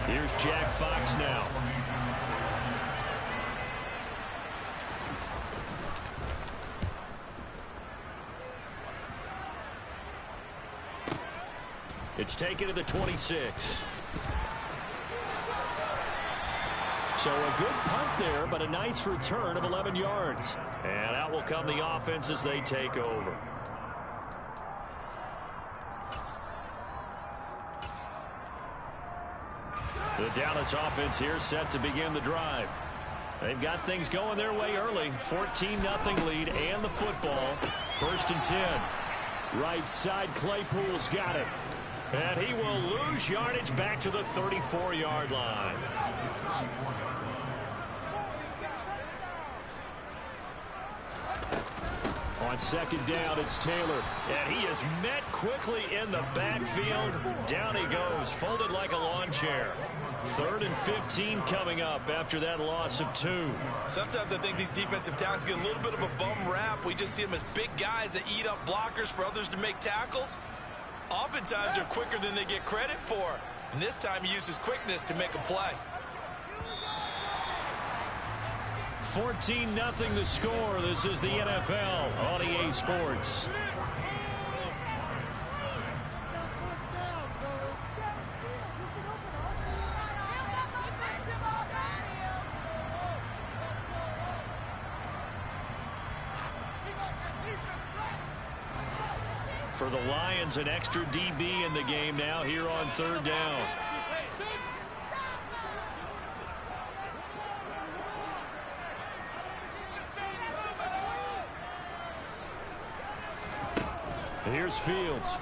Here's Jack Fox now. It's taken to the 26. So a good punt there, but a nice return of 11 yards. And out will come the offense as they take over. The Dallas offense here set to begin the drive. They've got things going their way early. 14-0 lead and the football. 1st and 10. Right side, Claypool's got it. And he will lose yardage back to the 34-yard line. On 2nd down, it's Taylor. And he is met quickly in the backfield. Down he goes, folded like a lawn chair. 3rd and 15 coming up after that loss of 2. Sometimes I think these defensive tackles get a little bit of a bum rap. We just see them as big guys that eat up blockers for others to make tackles. Oftentimes they're quicker than they get credit for. And this time he uses quickness to make a play. 14-0 the score. This is the NFL on EA Sports. For the Lions, an extra DB in the game now here on 3rd down. Here's Fields.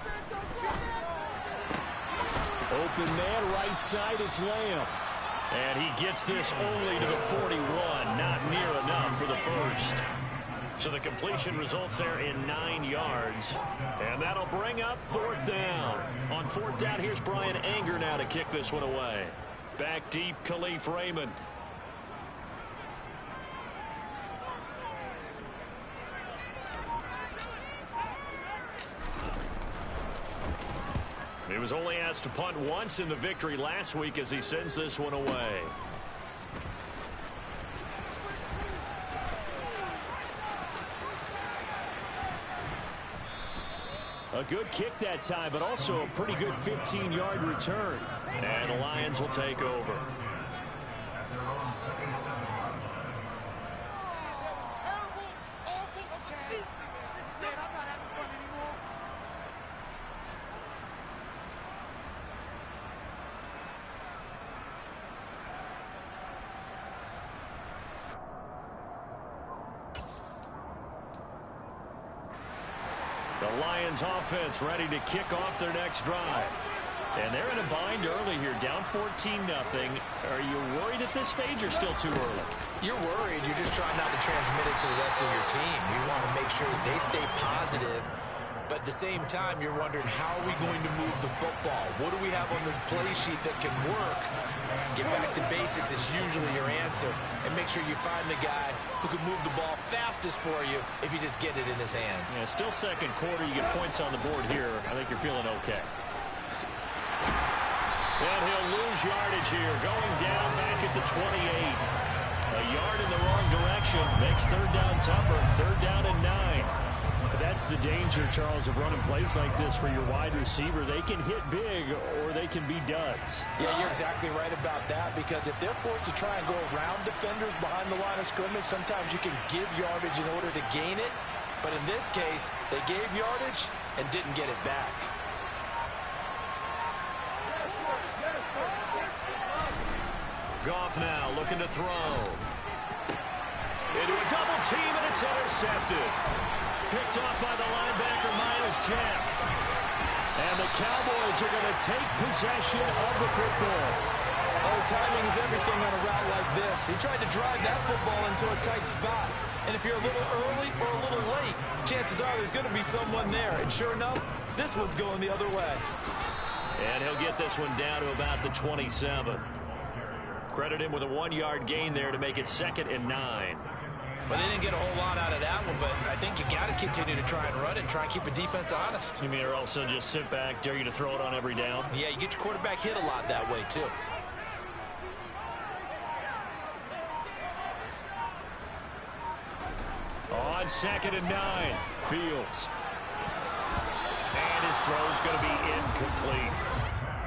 Open man, right side, it's Lamb. And he gets this only to the 41. Not near enough for the first. So the completion results there in 9 yards. And that'll bring up 4th down. On 4th down, here's Brian Anger now to kick this one away. Back deep, Khalif Raymond. He was only asked to punt once in the victory last week as he sends this one away. A good kick that time, but also a pretty good 15-yard return. And the Lions will take over. The Lions offense ready to kick off their next drive. And they're in a bind early here, down 14-0. Are you worried at this stage or still too early? You're worried. You're just trying not to transmit it to the rest of your team. You want to make sure that they stay positive. But at the same time, you're wondering, how are we going to move the football? What do we have on this play sheet that can work? Get back to basics is usually your answer. And make sure you find the guy who can move the ball fastest for you if you just get it in his hands. Yeah, still 2nd quarter. You get points on the board here. I think you're feeling okay. And he'll lose yardage here. Going down back at the 28. A yard in the wrong direction. Makes 3rd down tougher. 3rd down and 9. That's the danger, Charles, of running plays like this for your wide receiver. They can hit big or they can be duds. Yeah, you're exactly right about that, because if they're forced to try and go around defenders behind the line of scrimmage, sometimes you can give yardage in order to gain it. But in this case, they gave yardage and didn't get it back. Goff now looking to throw. Into a double team, and it's intercepted. Picked off by the linebacker, Myles Jack. And the Cowboys are going to take possession of the football. Oh, timing is everything on a route like this. He tried to drive that football into a tight spot. And if you're a little early or a little late, chances are there's going to be someone there. And sure enough, this one's going the other way. And he'll get this one down to about the 27. Credit him with a 1-yard gain there to make it 2nd and 9. But they didn't get a whole lot out of that one, but I think you got to continue to try and run and try and keep a defense honest. You mean or also just sit back, dare you to throw it on every down? Yeah, you get your quarterback hit a lot that way, too. On 2nd and 9, Fields. And his throw's going to be incomplete.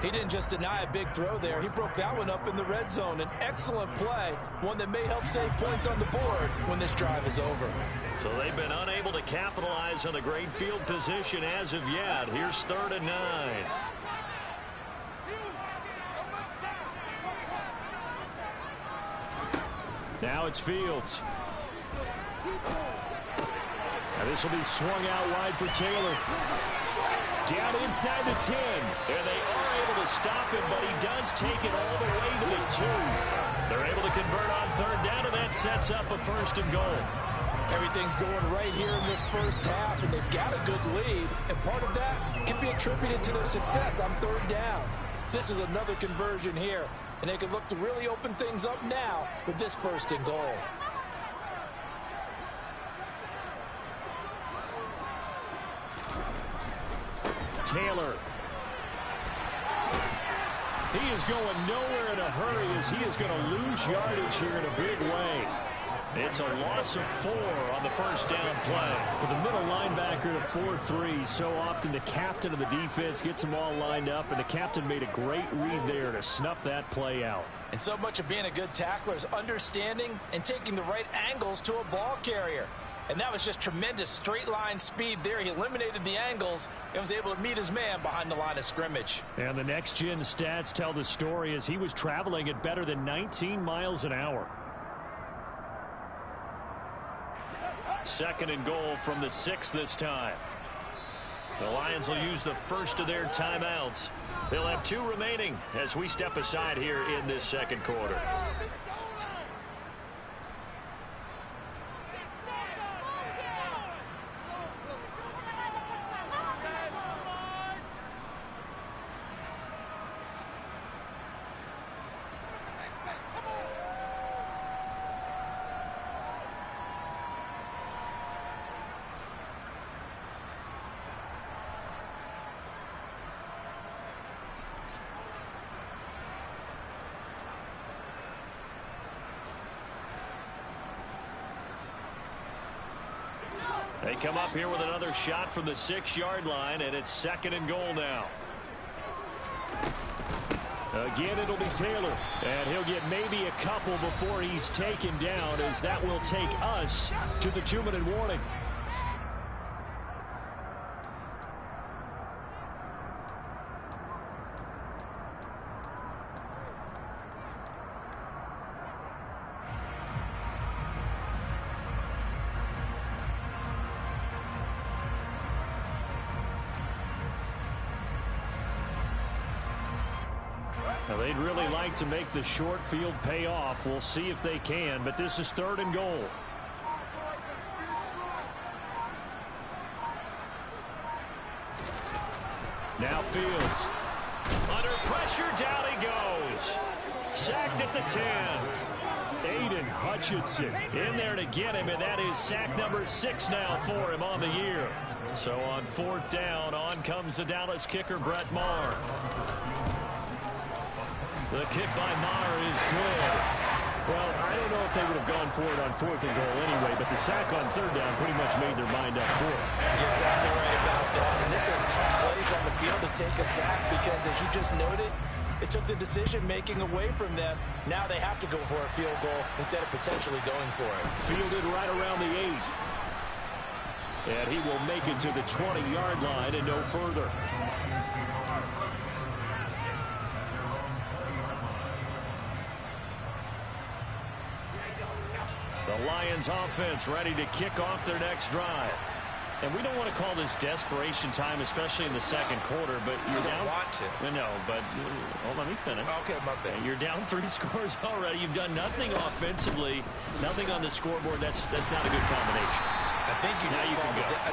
He didn't just deny a big throw there. He broke that one up in the red zone. An excellent play, one that may help save points on the board when this drive is over. So they've been unable to capitalize on the great field position as of yet. Here's 3rd and 9. Now it's Fields. And this will be swung out wide for Taylor. Down inside the 10. And they are able to stop him, but he does take it all the way to the 2. They're able to convert on 3rd down, and that sets up a 1st and goal. Everything's going right here in this first half, and they've got a good lead. And part of that can be attributed to their success on 3rd downs. This is another conversion here, and they can look to really open things up now with this 1st and goal. Taylor. He is going nowhere in a hurry as he is going to lose yardage here in a big way. It's a loss of 4 on the 1st down play. With a middle linebacker to 4-3, so often the captain of the defense gets them all lined up, and the captain made a great read there to snuff that play out. And so much of being a good tackler is understanding and taking the right angles to a ball carrier. And that was just tremendous straight line speed there. He eliminated the angles and was able to meet his man behind the line of scrimmage. And the next-gen stats tell the story as he was traveling at better than 19 miles an hour. 2nd and goal from the 6 this time. The Lions will use the first of their timeouts. They'll have 2 remaining as we step aside here in this 2nd quarter. They come up here with another shot from the 6-yard line, and it's 2nd and goal now. Again, it'll be Taylor, and he'll get maybe a couple before he's taken down, as that will take us to the 2-minute warning. Now, they'd really like to make the short field pay off. We'll see if they can, but this is 3rd and goal. Now Fields. Under pressure, down he goes. Sacked at the 10. Aiden Hutchinson In there to get him, and that is sack number 6 now for him on the year. So on 4th down, on comes the Dallas kicker, Brett Maher. The kick by Maher is good. Well, I don't know if they would have gone for it on 4th and goal anyway, but the sack on 3rd down pretty much made their mind up for it. You're exactly right about that. And this is a tough place on the field to take a sack because, as you just noted, it took the decision-making away from them. Now they have to go for a field goal instead of potentially going for it. Fielded right around the 8. And he will make it to the 20-yard line and no further. The Lions offense ready to kick off their next drive. And we don't want to call this desperation time, especially in the 2nd quarter, but you're down. Want to. No, but let me finish. Okay, my bad. You're down 3 scores already. You've done nothing offensively, nothing on the scoreboard. That's not a good combination. I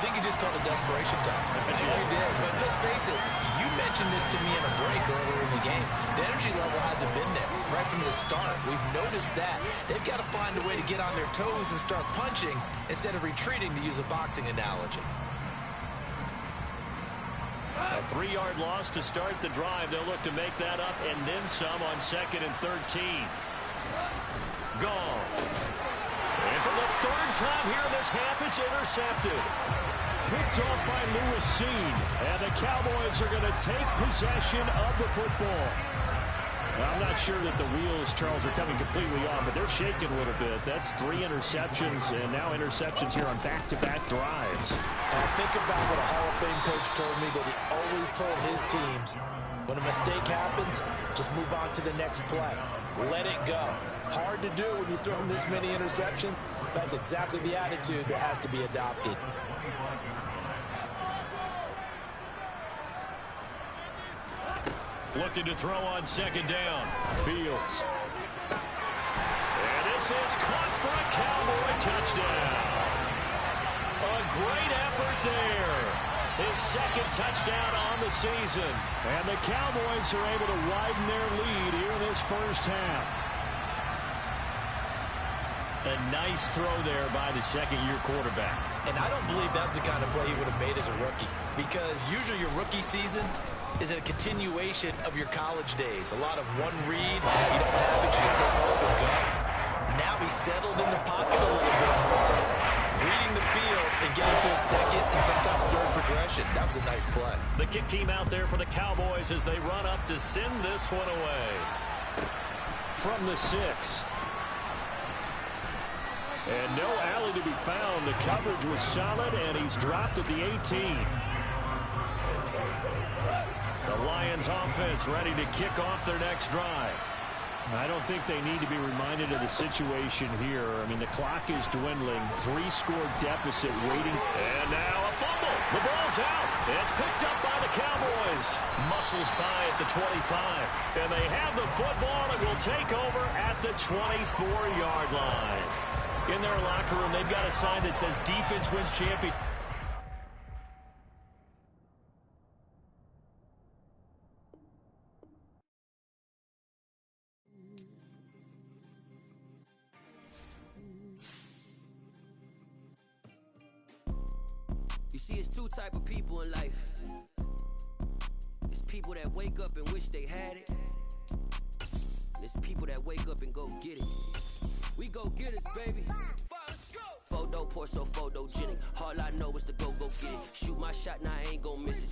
think you just called it desperation time. I think you did. But let's face it, you mentioned this to me in a break earlier in the game. The energy level hasn't been there right from the start. We've noticed that. They've got to find a way to get on their toes and start punching instead of retreating, to use a boxing analogy. A 3-yard loss to start the drive. They'll look to make that up and then some on 2nd and 13. Gone. And for the third time here in this half, it's intercepted. Picked off by Lewis. And the Cowboys are going to take possession of the football. I'm not sure that the wheels, Charles, are coming completely on, but they're shaking a little bit. That's 3 interceptions, and now interceptions here on back-to-back drives. I think about what a Hall of Fame coach told me, that he always told his teams, when a mistake happens, just move on to the next play. Let it go. Hard to do when you've thrown this many interceptions. That's exactly the attitude that has to be adopted. Looking to throw on second down. Fields. And this is caught for a Cowboy touchdown. A great effort there. His second touchdown on the season. And the Cowboys are able to widen their lead here in this first half. A nice throw there by the second-year quarterback. And I don't believe that was the kind of play he would have made as a rookie, because usually your rookie season is a continuation of your college days. A lot of one read. If you don't have it, you just take off and go. Now he's settled in the pocket a little bit more, reading the field and getting to a second and sometimes third progression. That was a nice play. The kick team out there for the Cowboys as they run up to send this one away. From the 6. And no alley to be found. The coverage was solid, and he's dropped at the 18. The Lions offense ready to kick off their next drive. I don't think they need to be reminded of the situation here. I mean, the clock is dwindling. 3-score deficit waiting. And now a fumble. The ball's out. It's picked up by the Cowboys. Muscles by at the 25. And they have the football and will take over at the 24-yard line. In their locker room, they've got a sign that says defense wins champion. You see, it's 2 type of people in life. It's people that wake up and wish they had it. And it's people that wake up and go get it. We go get it, baby. Photo poor, so photogenic. All I know is to go get it. Shoot my shot, now I ain't gon' miss it.